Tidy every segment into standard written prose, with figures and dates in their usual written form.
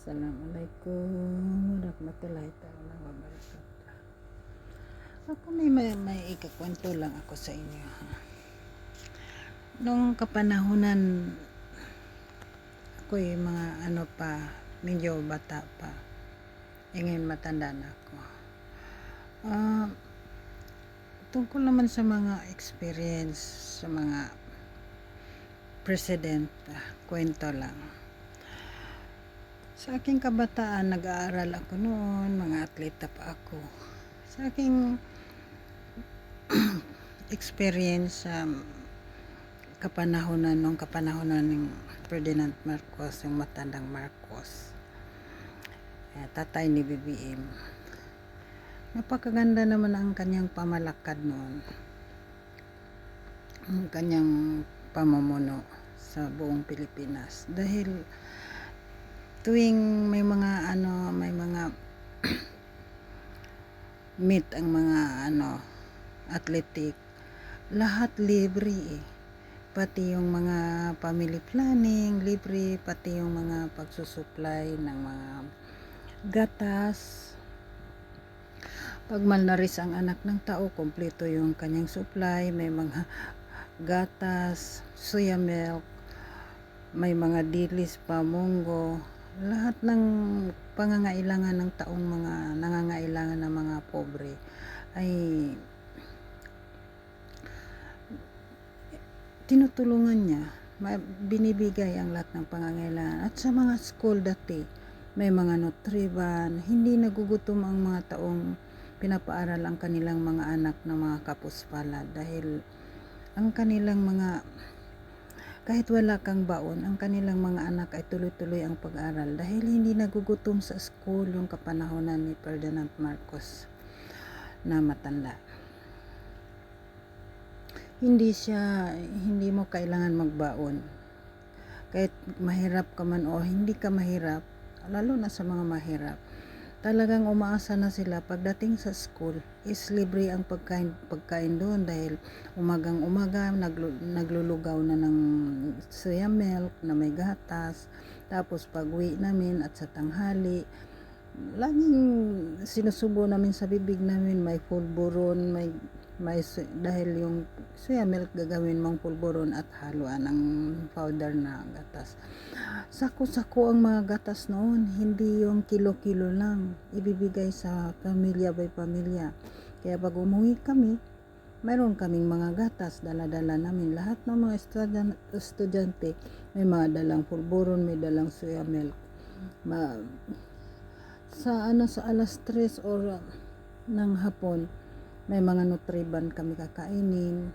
Assalamualaikum warahmatullahi ta'ala wabarakatuh. Ako may ikakwento lang ako sa inyo. Nung kapanahunan, ako mga medyo bata pa. Ngayon matanda na ako. Tungkol naman sa mga experience, sa mga president, kwento lang. Sa aking kabataan, nag-aaral ako noon, mga atleta pa ako. Sa aking experience sa kapanahonan ng Ferdinand Marcos, yung matandang Marcos, tatay ni BBM. Napakaganda naman ang kanyang pamalakad noon, ang kanyang pamumuno sa buong Pilipinas. Dahil tuwing may mga meet ang mga athletic, lahat libre pati yung mga family planning libre, pati yung mga pagsusupply ng mga gatas. Pag malnaris ang anak ng tao, kompleto yung kanyang supply, may mga gatas, soya milk, may mga dilis pa, munggo, lahat ng pangangailangan ng taong mga nangangailangan ng mga pobre ay tinutulungan niya, binibigay ang lahat ng pangangailangan. At sa mga school dati, may mga nutriban, hindi nagugutom ang mga taong pinapaaral ang kanilang mga anak na mga kapuspalad, dahil ang kanilang mga, kahit wala kang baon, ang kanilang mga anak ay tuloy-tuloy ang pag-aral dahil hindi nagugutom sa school yung kapanahonan ni Ferdinand Marcos na matanda. Hindi mo kailangan magbaon. Kahit mahirap ka man o hindi ka mahirap, lalo na sa mga mahirap, talagang umaasa na sila pagdating sa school is libre ang pagkain doon, dahil umagang umaga naglulugaw na ng soya milk na may gatas. Tapos pag uwi namin at sa tanghali, laging sinusubo namin sa bibig namin, may pulburon, dahil yung soya milk gagawin mong pulburon at haluan ng powder na gatas. Sako-sako ang mga gatas noon, hindi yung kilo-kilo lang, ibibigay sa pamilya by pamilya. Kaya pag umuwi kami, mayroon kaming mga gatas, dala-dala namin. Lahat ng mga estudyante may mga dalang pulburon, may dalang soya milk. Sa alas 3 or ng hapon, may mga nutriban kami kakainin.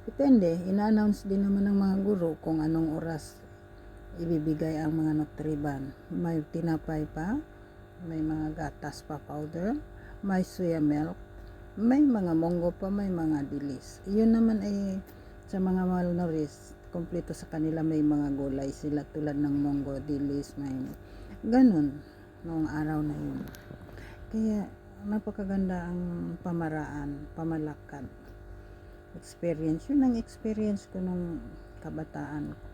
Depende, ina-announce din naman ng mga guro kung anong oras ibibigay ang mga nutriban. May tinapay pa, may mga gatas pa powder, may soya milk, may mga munggo pa, may mga dilis. Yun naman ay sa mga malnourished, kompleto sa kanila, may mga gulay sila tulad ng munggo, dilis, may ganun noong araw na yun. Kaya napakaganda ang pamalakad, experience. Yun ang experience ko nung kabataan ko.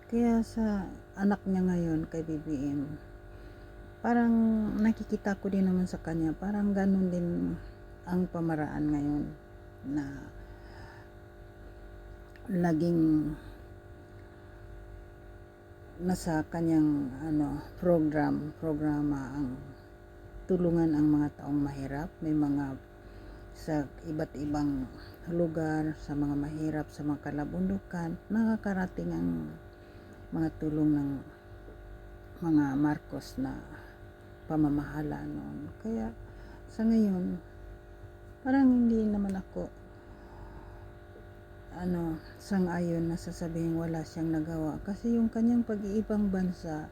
Kaya sa anak niya ngayon, kay BBM, parang nakikita ko din naman sa kanya, parang ganun din ang pamaraan ngayon, na laging nasa kanyang programa ang tulungan ang mga taong mahirap. May mga sa iba't ibang lugar, sa mga mahirap, sa mga kalabundukan, nakakarating ang mga tulong ng mga Marcos na pamamahala noon. Kaya sa ngayon, parang hindi naman ako sang-ayon na sasabihin wala siyang nagawa, kasi yung kanyang pag-iibang bansa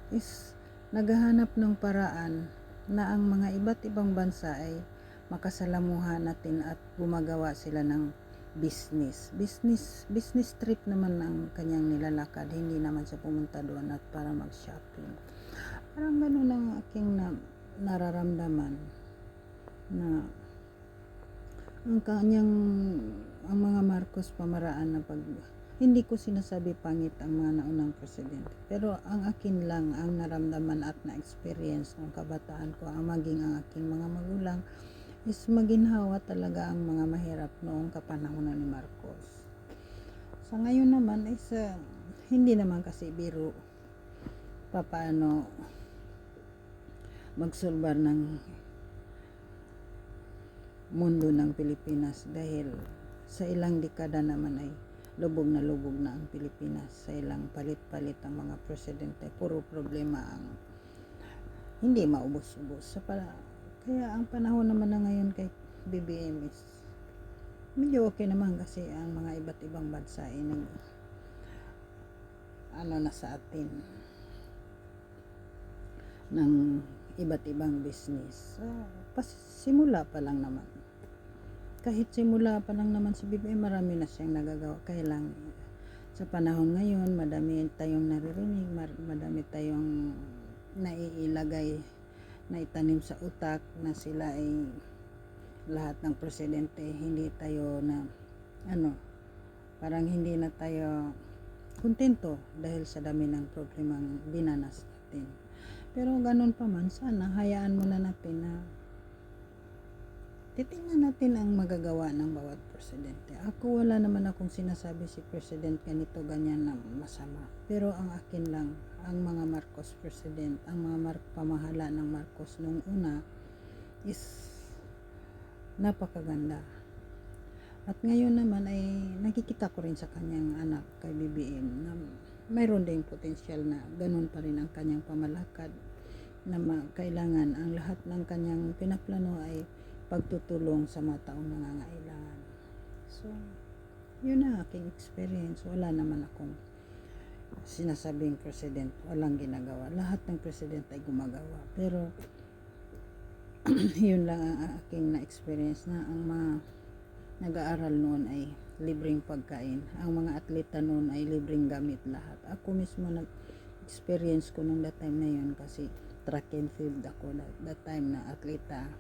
is naghahanap ng paraan na ang mga iba't ibang bansa ay makasalamuha natin at gumagawa sila ng business trip naman ang kanyang nilalakad. Hindi naman siya pumunta doon at para mag-shopping. Parang ganun ang aking nararamdaman, na ang mga Marcos pamaraan na Hindi ko sinasabi pangit ang mga naunang presidente. Pero ang akin lang, ang naramdaman at na-experience ng kabataan ko, ang maging ang aking mga magulang, is maginhawa talaga ang mga mahirap noong kapanahonan ni Marcos. Sa ngayon naman is hindi naman kasi biro paano magsulbar ng mundo ng Pilipinas dahil sa ilang dekada naman ay lubog na ang Pilipinas. Sa ilang palit-palit ang mga presidente, puro problema ang hindi maubos-ubos. Kaya ang panahon naman na ngayon kay BBM is medyo okay naman kasi ang mga iba't ibang bansa ay na sa atin ng iba't ibang business. So, simula pa lang naman. Kahit simula pa lang naman si BBM, marami na siyang nagagawa. Kaya lang, sa panahon ngayon, madami tayong naririnig, madami tayong naiilagay, na itanim sa utak na sila ay lahat ng presidente, hindi tayo na, parang hindi na tayo kontento dahil sa dami ng problemang dinanas natin. Pero ganun pa man, sana hayaan muna natin na titingnan natin ang magagawa ng bawat presidente. Ako wala naman akong sinasabi si president ganito ganyan na masama. Pero ang akin lang, ang mga Marcos president, ang mga pamahala ng Marcos nung una is napakaganda. At ngayon naman ay nakikita ko rin sa kanyang anak kay BBM na mayroon ding potensyal na ganun pa rin ang kanyang pamalakad na kailangan ang lahat ng kanyang pinaplano ay pagtutulong sa mga taong nangangailangan. So, yun na aking experience. Wala naman akong sinasabing president walang ginagawa. Lahat ng president ay gumagawa. Pero, yun lang ang aking na-experience na ang mga nag-aaral noon ay libreng pagkain. Ang mga atleta noon ay libreng gamit lahat. Ako mismo nag-experience ko nung that time na yun kasi track and field ako that time na atleta.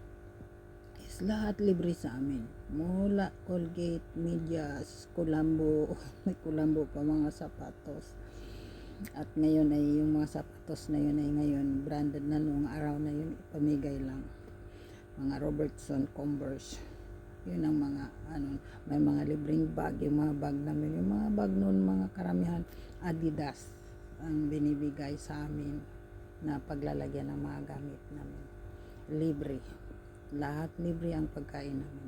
Lahat libre sa amin. Mula Colgate, medyas, Kulambo, may Kulambo pa mga sapatos. At ngayon ay yung mga sapatos na yun ay ngayon branded na noong araw na yun, pamigay lang. Mga Robertson, Converse. Yun ang mga may mga libreng bag, yung mga bag namin, yung mga bag noon, mga karamihan Adidas ang binibigay sa amin na paglalagyan ng mga gamit namin. Libre. Lahat libre ang pagkain namin.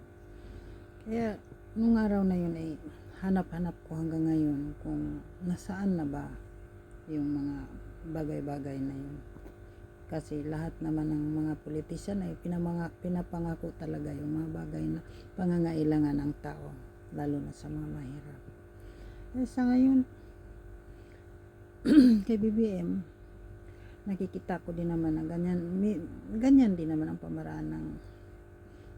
Kaya nung araw na yun ay hanap-hanap ko hanggang ngayon kung nasaan na ba yung mga bagay-bagay na yun. Kasi lahat naman ng mga politician ay pinapangako talaga yung mga bagay na pangangailangan ng tao, lalo na sa mga mahirap. Kaya sa ngayon kay BBM nakikita ko din naman na ganyan din naman ang pamaraan ng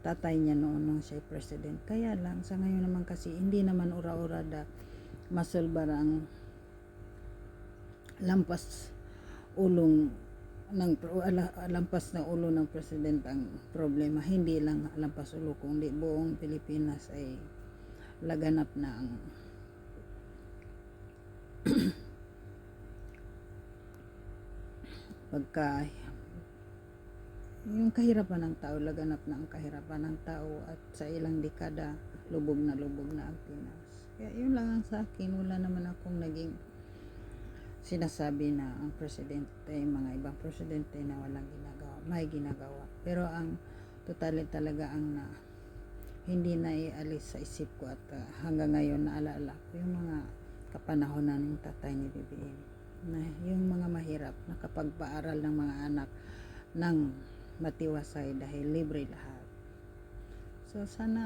tatay niya noon nung siya president. Kaya lang sa ngayon naman kasi hindi naman ura-urada masulbar ang lampas na ulo ng president ang problema. Hindi lang lampas ulo kundi buong Pilipinas ay laganap na ang yung kahirapan ng tao, laganap na ang kahirapan ng tao at sa ilang dekada lubog na ang Pinas. Kaya yun lang ang sa akin, wala naman akong naging sinasabi na ang presidente, mga ibang presidente na walang ginagawa, may ginagawa. Pero ang totally talaga ang hindi na ialis sa isip ko at hanggang ngayon naalala ko yung mga kapanahonan ng tatay ni BBM na yung mga mahirap nakapagpaaral ng mga anak ng matiwasay dahil libre lahat. So sana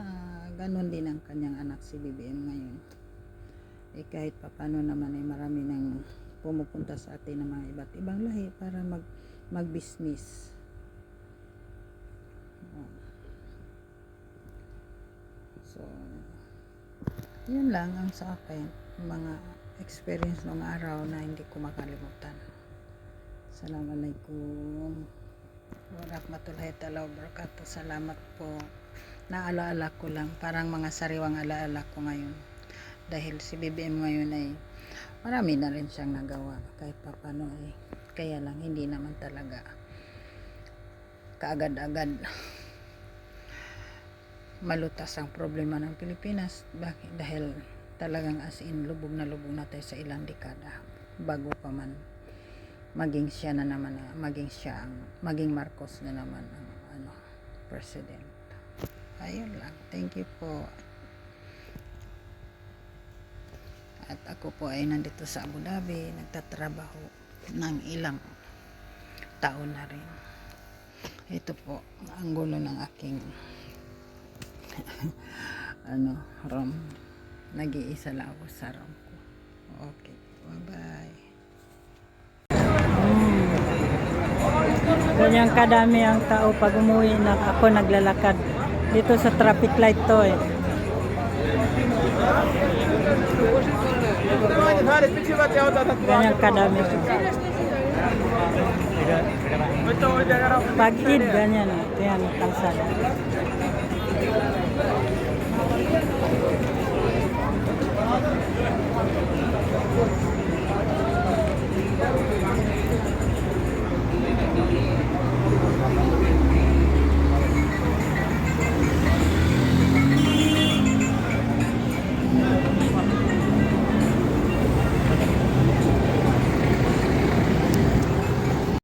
ganun din ang kanyang anak si BBM ngayon. Kahit papano naman ay marami nang pumupunta sa atin ng mga iba't ibang lahi para mag-business. So yun lang ang sa akin, mga experience ng araw na hindi ko makalimutan. Assalamualaikum warahmatullahi ta'ala wabarakatuh. Salamat po. Naalaala ko lang, parang mga sariwang alaala ko ngayon dahil si BBM ngayon ay marami na rin siyang nagawa kahit papano eh. Kaya lang hindi naman talaga kaagad-agad malutas ang problema ng Pilipinas. Bakit? Dahil talagang as in lubog na tayo sa ilang dekada bago pa man maging siya na naman maging Marcos na naman ang president. Ayun lang, thank you po. At ako po ay nandito sa Abu Dhabi, nagtatrabaho ng ilang taon na rin. Ito po ang gulo ng aking room. Nag-iisa lang ako sa room ko. Okay, bye-bye. Ganyan kadami ang tao pag umuwi na ako naglalakad. Dito sa traffic light to eh. Ganyan kadami. Pag-id, ganyan. Yan, kalsada.